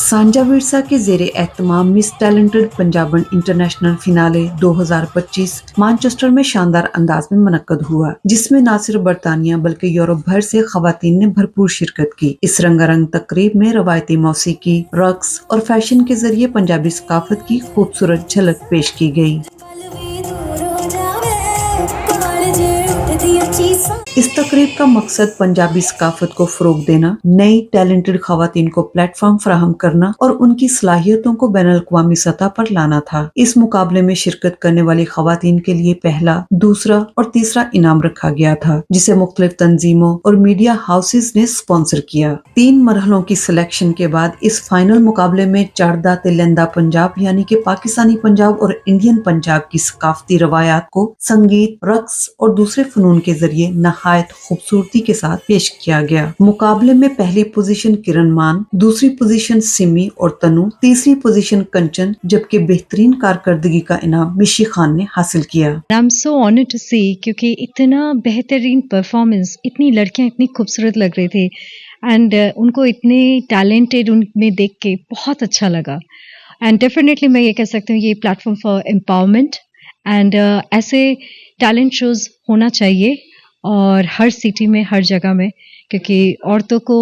सांझा विरसा के जेरे एहतमाम मिस टैलेंटेड पंजाबन इंटरनेशनल फिनाले 2025 मैनचेस्टर में शानदार अंदाज में मुनक्कद हुआ, जिसमें न सिर्फ बरतानिया बल्कि यूरोप भर से खवातीन ने भरपूर शिरकत की। इस रंगारंग तकरीब में रवायती मौसीकी, रक्स और फैशन के जरिए पंजाबी सकाफत की खूबसूरत झलक पेश की गयी। इस तकरीब का मकसद पंजाबी सकाफत को फरोग देना, नई टैलेंटेड खवातीन को प्लेटफॉर्म फराहम करना और उनकी सलाहियतों को बैनुल-अक़वामी सतह पर लाना था। इस मुकाबले में शिरकत करने वाली खवातीन के लिए पहला, दूसरा और तीसरा इनाम रखा गया था, जिसे मुख्तलिफ तंजीमों और मीडिया हाउसेज ने स्पॉन्सर किया। 3 मरहलों की सिलेक्शन के बाद इस फाइनल मुकाबले में चढ़दा ते लैंदा पंजाब यानी कि पाकिस्तानी पंजाब और इंडियन पंजाब की सकाफती रवायात को संगीत, रक्स और दूसरे फनून के जरिए नहायत खूबसूरती के साथ पेश किया गया। मुकाबले में पहली पोजीशन किरण मान, दूसरी पोजीशन सिमी और तनु, तीसरी पोजीशन कंचन, जबकि बेहतरीन कारकर्दगी का इनाम मिशी खान ने हासिल किया। I am so honoured to see, क्योंकि इतना बेहतरीन परफॉर्मेंस, इतनी लड़कियां इतनी खूबसूरत लग रही थी एंड उनको इतने टैलेंटेड उनमें देख के बहुत अच्छा लगा। एंड डेफिनेटली मैं ये कह सकती हूँ ये प्लेटफॉर्म फॉर एम्पावरमेंट एंड ऐसे टैलेंट शोज होना चाहिए और हर सिटी में, हर जगह में, क्योंकि औरतों को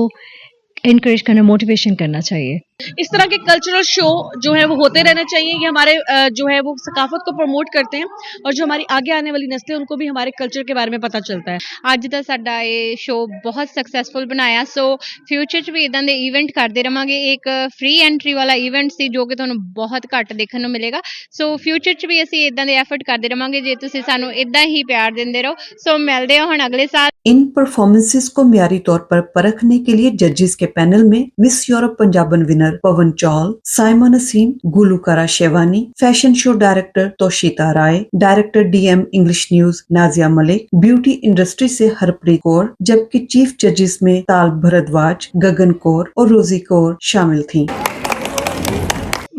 एनकरेज करना, मोटिवेशन करना चाहिए। इस तरह के कल्चरल शो जो है वो होते रहना चाहिए। ये हमारे जो है वो सकाफत को प्रमोट करते हैं और जो हमारी आगे आने वाली नस्लें उनको भी हमारे कल्चर के बारे में पता चलता है। ਅੱਜ ਦਾ ਸਾਡਾ ਇਹ ਸ਼ੋ ਬਹੁਤ ਸਕਸੈਸਫੁਲ ਬਣਾਇਆ, ਸੋ ਫਿਊਚਰ 'ਚ ਵੀ ਇਦਾਂ ਦੇ ਇਵੈਂਟ ਕਰਦੇ ਰਵਾਂਗੇ। ਇੱਕ ਫ੍ਰੀ ਐਂਟਰੀ ਵਾਲਾ ਇਵੈਂਟ ਸੀ ਜੋ ਕਿ ਤੁਹਾਨੂੰ ਬਹੁਤ ਘੱਟ ਦੇਖਣ ਨੂੰ ਮਿਲੇਗਾ, ਸੋ ਫਿਊਚਰ 'ਚ ਵੀ ਅਸੀਂ ਇਦਾਂ ਦੇ ਐਫਰਟ ਕਰਦੇ ਰਵਾਂਗੇ ਜੇ ਤੁਸੀਂ ਸਾਨੂੰ ਇਦਾਂ ਹੀ ਪਿਆਰ ਦਿੰਦੇ ਰਹੋ। ਸੋ ਮਿਲਦੇ ਹਾਂ ਹੁਣ अगले साल। इन परफॉर्मेंसेस को म्यारी तौर पर परखने के लिए जजेस के पैनल में Miss Europe Punjaban winner Pawan Chaul, Saima Naseem, गुलूकारा Shewani, fashion show director Toshita Rai, director DM English news Nazia Malik, beauty industry से हरप्रीत कौर, जबकि चीफ जजेस में ताल भरद्वाज, गगन कौर और रोजी कौर शामिल थीं।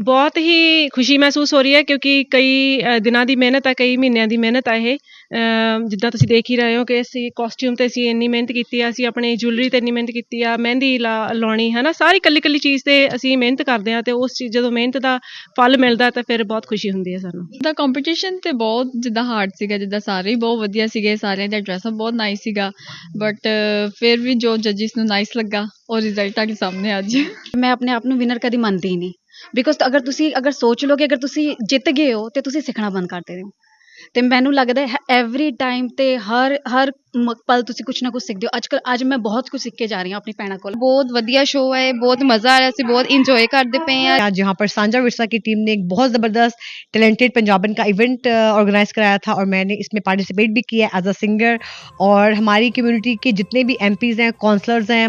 बहुत ही खुशी महसूस हो रही है क्योंकि कई दिनों की मेहनत है, कई महीनों की मेहनत है। जिद्दां तुसीं देख ही रहे हो कि असीं कॉस्ट्यूम ते असीं इन्नी मेहनत कीती है, असीं अपनी ज्वैलरी ते इन्नी मेहनत कीती है, मेहंदी लाउणी है ना, सारी कल्ली कल्ली चीज़ ते असीं मेहनत करदे हां ते उस चीज़ जदों मेहनत दा फल मिलदा ते फिर बहुत खुशी हुंदी है सानूं। ਦਾ ਕੰਪੀਟੀਸ਼ਨ ਤੇ ਬਹੁਤ ਜਿੱਦਾਂ ਹਾਰਡ ਸੀਗਾ, ਜਿੱਦਾਂ ਸਾਰੇ ਹੀ ਬਹੁਤ ਵਧੀਆ ਸੀਗੇ, ਸਾਰਿਆਂ ਦਾ ਡਰੈਸਅਪ ਬਹੁਤ ਨਾਈਸ ਸੀਗਾ, ਬਟ ਫਿਰ ਵੀ ਜੋ ਜੱਜਿਸ ਨੂੰ ਨਾਈਸ ਲੱਗਾ ਉਹ ਰਿਜ਼ਲਟ ਤੁਹਾਡੇ ਸਾਹਮਣੇ ਅੱਜ। ਮੈਂ ਆਪਣੇ ਆਪ ਨੂੰ ਵਿਨਰ ਕਦੀ ਮੰਨਦੀ ਹੀ ਨਹੀਂ, ਬਿਕੋਜ਼ ਅਗਰ ਸੋਚ ਲਓ ਕਿ ਅਗਰ ਤੁਸੀਂ ਜਿੱਤ ਗਏ ਹੋ ਤੇ ਤੁਸੀਂ ਸਿੱਖਣਾ ਬੰਦ ਕਰ ਦਿੰਦੇ ਹੋ। ਤੇ ਮੈਨੂੰ ਲੱਗਦਾ ਹੈ ਐਵਰੀ ਟਾਈਮ ਤੇ ਹਰ ਪਲ ਤੁਸੀਂ ਕੁਛ ਨਾ ਕੁਛ ਸਿੱਖਦੇ ਹੋ। ਅੱਜ ਮੈਂ ਬਹੁਤ ਕੁਝ ਸਿੱਖ ਕੇ ਜਾ ਰਹੀ ਹਾਂ ਆਪਣੀ ਭੈਣਾਂ ਕੋਲ। बहुत वधिया शो है, बहुत मजा आ रहा है, बहुत इंजॉय करते पे हैं। आज यहाँ पर सांझा विरसा की टीम ने एक बहुत ज़बरदस्त टैलेंटेड पंजाबन का इवेंट ऑर्गेनाइज कराया था और मैंने इसमें पार्टिसिपेट भी किया एज अ सिंगर। और हमारी कम्युनिटी के जितने भी एमपीज़ हैं, काउंसलर्स हैं,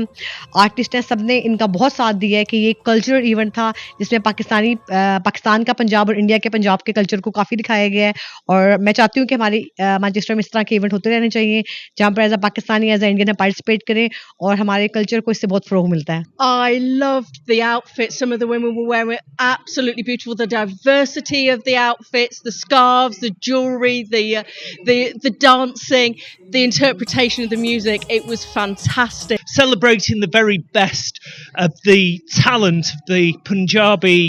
आर्टिस्ट हैं, सब ने इनका बहुत साथ दिया है कि ये कल्चरल इवेंट था जिसमें पाकिस्तान का पंजाब और इंडिया के पंजाब के कल्चर को काफ़ी दिखाया गया है। और मैं चाहती हूँ कि हमारी मैनचेस्टर में इस तरह के इवेंट होते रहने चाहिए जहाँ पर as a Pakistani, as a Indian participate करें और हमारे कल्चर को इससे बहुत फ़रोग मिलता है। I loved the outfits some of the women were wearing, absolutely beautiful. The diversity of the outfits, the scarves, the jewellery, the dancing, the interpretation of the music. It was fantastic. Celebrating the very best of the talent of the Punjabi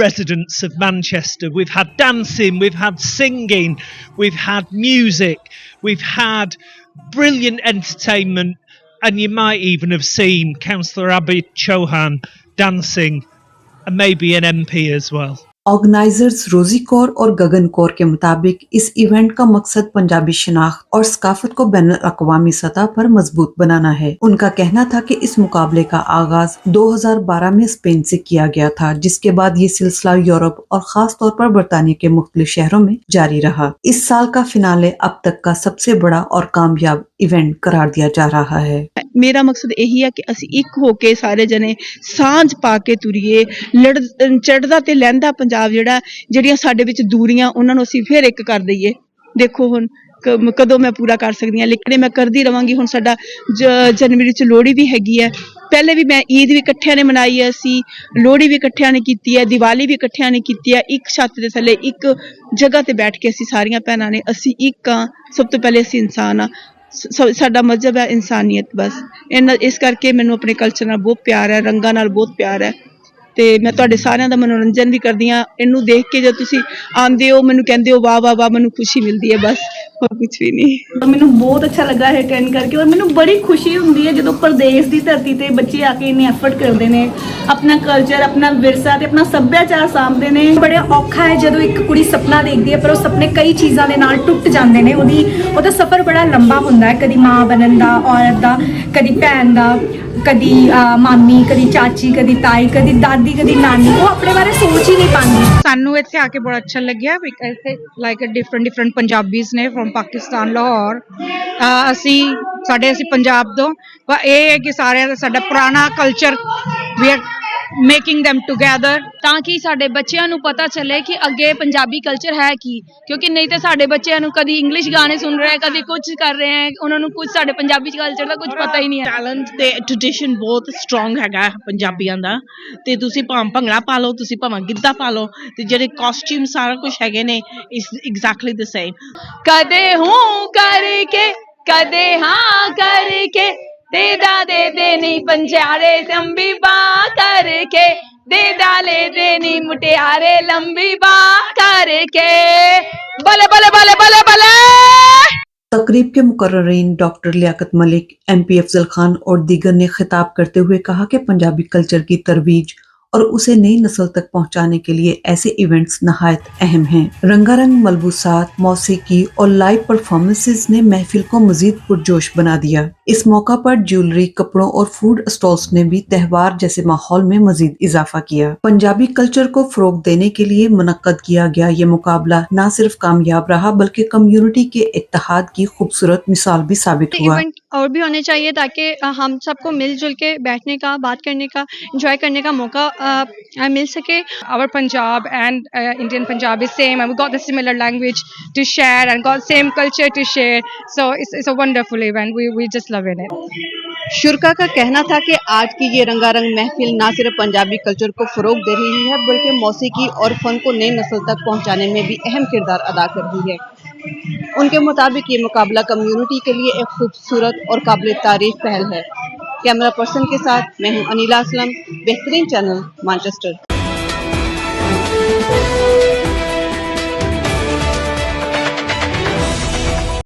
residents of Manchester. We've had dancing, we've had singing, we've had music, we've had brilliant entertainment, and you might even have seen Councillor Abid Chauhan dancing, and maybe an MP as well. Organisers Rosie Kaur और गगन कौर के मुताबिक इस event का मकसद पंजाबी शनाख्त और सकाफत को बैनुल-अक़वामी सतह पर मजबूत बनाना है। उनका कहना था कि इस मुकाबले का आगाज 2012 में स्पेन से किया गया था, जिसके बाद ये सिलसिला यूरोप और खास तौर पर बरतानिया के मुख्तलिफ शहरों में जारी रहा। इस साल का फिनाले अब तक का सबसे बड़ा और कामयाब इवेंट करार दिया जा रहा है। मेरा मकसद यही है कि असीं एक होके सारे जने सांझ पा के तुरीए, चढ़दा ते लैंदा पंजाब ਜਿਹੜੀਆਂ ਸਾਡੇ ਵਿੱਚ ਦੂਰੀਆਂ ਉਹਨਾਂ ਨੂੰ ਅਸੀਂ ਫਿਰ ਇੱਕ ਕਰ ਦਈਏ। ਦੇਖੋ ਹੁਣ ਕਦੋਂ ਮੈਂ ਪੂਰਾ ਕਰ ਸਕਦੀ ਹਾਂ, ਲੇਕਿਨ ਮੈਂ ਕਰਦੀ ਰਵਾਂਗੀ। ਹੁਣ ਸਾਡਾ ਜਨਵਰੀ 'ਚ ਲੋਹੜੀ ਵੀ ਹੈਗੀ ਹੈ, ਪਹਿਲੇ ਵੀ ਮੈਂ ਈਦ ਵੀ ਇਕੱਠਿਆਂ ਨੇ ਮਨਾਈ ਹੈ, ਅਸੀਂ ਲੋਹੜੀ ਵੀ ਇਕੱਠਿਆਂ ਨੇ ਕੀਤੀ ਹੈ, ਦੀਵਾਲੀ ਵੀ ਇਕੱਠਿਆਂ ਨੇ ਕੀਤੀ ਹੈ। ਇੱਕ ਛੱਤ ਦੇ ਥੱਲੇ ਇੱਕ ਜਗ੍ਹਾ ਤੇ ਬੈਠ ਕੇ ਅਸੀਂ ਸਾਰੀਆਂ ਭੈਣਾਂ ਨੇ, ਅਸੀਂ ਇੱਕ ਹਾਂ। ਸਭ ਤੋਂ ਪਹਿਲੇ ਅਸੀਂ ਇਨਸਾਨ ਹਾਂ, ਸਾਡਾ ਮਜ਼ਹਬ ਹੈ ਇਨਸਾਨੀਅਤ। ਬਸ ਇਸ ਕਰਕੇ ਮੈਨੂੰ ਆਪਣੇ ਕਲਚਰ ਨਾਲ ਬਹੁਤ ਪਿਆਰ ਹੈ, ਰੰਗਾਂ ਨਾਲ ਬਹੁਤ ਪਿਆਰ ਹੈ। ਤੇ ਮੈਂ ਤੁਹਾਡੇ ਸਾਰਿਆਂ ਦਾ ਮਨੋਰੰਜਨ ਵੀ ਕਰਦੀ ਹਾਂ। ਇਹਨੂੰ ਦੇਖ ਕੇ ਜਦ ਤੁਸੀਂ ਆਉਂਦੇ ਹੋ ਮੈਨੂੰ ਕਹਿੰਦੇ ਹੋ ਵਾਹ ਵਾਹ ਵਾਹ, ਮੈਨੂੰ ਖੁਸ਼ੀ ਮਿਲਦੀ ਹੈ, ਬਸ ਹੋਰ ਕੁਝ ਵੀ ਨਹੀਂ। ਮੈਨੂੰ ਬਹੁਤ ਅੱਛਾ ਲੱਗਾ ਹੈ ਅਟੈਂਡ ਕਰਕੇ, ਔਰ ਮੈਨੂੰ ਬੜੀ ਖੁਸ਼ੀ ਹੁੰਦੀ ਹੈ ਜਦੋਂ ਪ੍ਰਦੇਸ਼ ਦੀ ਧਰਤੀ ਤੇ ਬੱਚੇ ਆ ਕੇ ਇੰਨੇ ਐਫਰਟ ਕਰਦੇ ਨੇ, ਆਪਣਾ ਕਲਚਰ, ਆਪਣਾ ਵਿਰਸਾ ਤੇ ਆਪਣਾ ਸੱਭਿਆਚਾਰ ਸਾਂਭਦੇ ਨੇ। ਬੜਾ ਔਖਾ ਹੈ ਜਦੋਂ ਇੱਕ ਕੁੜੀ ਸੁਪਨਾ ਦੇਖਦੀ ਹੈ ਪਰ ਉਹ ਸੁਪਨੇ ਕਈ ਚੀਜ਼ਾਂ ਦੇ ਨਾਲ ਟੁੱਟ ਜਾਂਦੇ ਨੇ। ਉਹਦਾ ਸਫ਼ਰ ਬੜਾ ਲੰਬਾ ਹੁੰਦਾ ਹੈ, ਕਦੀ ਮਾਂ ਬਣਨ ਦਾ, ਔਰਤ ਦਾ, ਕਦੀ ਭੈਣ ਦਾ, ਕਦੀ ਮਾਮੀ, ਕਦੀ ਚਾਚੀ, ਕਦੀ ਤਾਈ, ਕਦੀ ਦਾਦੀ, ਕਦੀ ਨਾਨੀ। ਉਹ ਆਪਣੇ ਬਾਰੇ ਸੋਚ ਹੀ ਨਹੀਂ ਪਾਉਂਦੀ। ਸਾਨੂੰ ਇੱਥੇ ਆ ਕੇ ਬੜਾ ਅੱਛਾ ਲੱਗਿਆ। ਇੱਥੇ ਲਾਈਕ ਡਿਫਰੈਂਟ ਪੰਜਾਬੀਜ਼ ਨੇ ਫਰੋਮ ਪਾਕਿਸਤਾਨ, ਲਾਹੌਰ। ਅਸੀਂ ਪੰਜਾਬ ਤੋਂ, ਪਰ ਇਹ ਹੈ ਕਿ ਸਾਰਿਆਂ ਦਾ ਸਾਡਾ ਪੁਰਾਣਾ culture we are making them together, ਤਾਂ ਕਿ ਸਾਡੇ ਬੱਚਿਆਂ ਨੂੰ ਪਤਾ ਚੱਲੇ ਕਿ ਅੱਗੇ ਪੰਜਾਬੀ ਕਲਚਰ ਹੈ ਕੀ, ਕਿਉਂਕਿ ਨਹੀਂ ਤੇ ਸਾਡੇ ਬੱਚਿਆਂ ਨੂੰ ਕਦੀ ਇੰਗਲਿਸ਼ ਗਾਣੇ ਸੁਣ ਰਹੇ, ਕਦੀ ਕੁਝ ਕਰ ਰਹੇ ਹੈ, ਉਹਨਾਂ ਨੂੰ ਕੁਝ ਸਾਡੇ ਪੰਜਾਬੀ ਕਲਚਰ ਦਾ ਕੁਝ ਪਤਾ ਹੀ ਨਹੀਂ ਹੈ। ਟੈਲੈਂਟ ਤੇ ਟ੍ਰੈਡੀਸ਼ਨ ਬਹੁਤ ਸਟਰੋਂਗ ਹੈਗਾ ਪੰਜਾਬੀਆਂ ਦਾ, ਤੇ ਤੁਸੀਂ ਭਾਵੇਂ ਭੰਗੜਾ ਪਾ ਲਓ, ਤੁਸੀਂ ਭਾਵੇਂ ਗਿੱਧਾ ਪਾ ਲਓ, ਤੇ ਜਿਹੜੇ ਕਾਸਟਿਊਮ ਸਾਰਾ ਕੁਝ ਹੈਗੇ ਨੇ ਇਸ ਐਗਜ਼ੈਕਟਲੀ ਦ ਸੇਮ। ਕਦੇ ਹੂੰ ਕਰਕੇ, ਕਦੇ ਹਾਂ ਕਰਕੇ, ਦੇ ਦੇਣੀ ਪੰਚਾਰੇ ਲੰਬੀ ਬਾਹ ਕਰਕੇ, ਦੇ ਦੇਣੀ ਮੁਟਿਆਰੇ लंबी बाह करके, बले बले बले बले बले। तकरीब के मुकर्ररीन डॉक्टर लियाकत मलिक, MP अफजल खान और दीगर ने खिताब करते हुए कहा कि पंजाबी कल्चर की तरवीज और उसे नई नस्ल तक पहुंचाने के लिए ऐसे इवेंट्स नहायत अहम हैं। रंगारंग मलबूसात, मौसीकी और लाइव परफॉर्मेंसेस ने महफिल को मजीद पुरजोश बना दिया। इस मौका पर ज्वेलरी, कपड़ों और फूड स्टॉल्स ने भी त्योहार जैसे माहौल में मजीद इजाफा किया। पंजाबी कल्चर को फरोग देने के लिए मुनक्कद किया गया ये मुकाबला न सिर्फ कामयाब रहा बल्कि कम्युनिटी के इत्तेहाद की खूबसूरत मिसाल भी साबित हुआ। इवेंट और भी होने चाहिए ताकि हम सबको मिलजुल के बैठने का, बात करने का, एंजॉय करने का मौका मिल सके। Our Punjab and Indian Punjab is same, and we got the similar language to share and got same culture to share. So it's a wonderful event. We just loving it. शुरका का कहना था कि आज की ये रंगारंग महफिल ना सिर्फ पंजाबी कल्चर को फरोग दे रही है बल्कि मौसीकी और फन को नई नस्ल तक पहुंचाने में भी अहम किरदार अदा कर रही है। उनके मुताबिक ये मुकाबला कम्युनिटी के लिए एक खूबसूरत और काबिल तारीफ पहल है। कैमरा पर्सन के साथ मैं हूं अनीला असलम, बेहतरीन चैनल, मैनचेस्टर।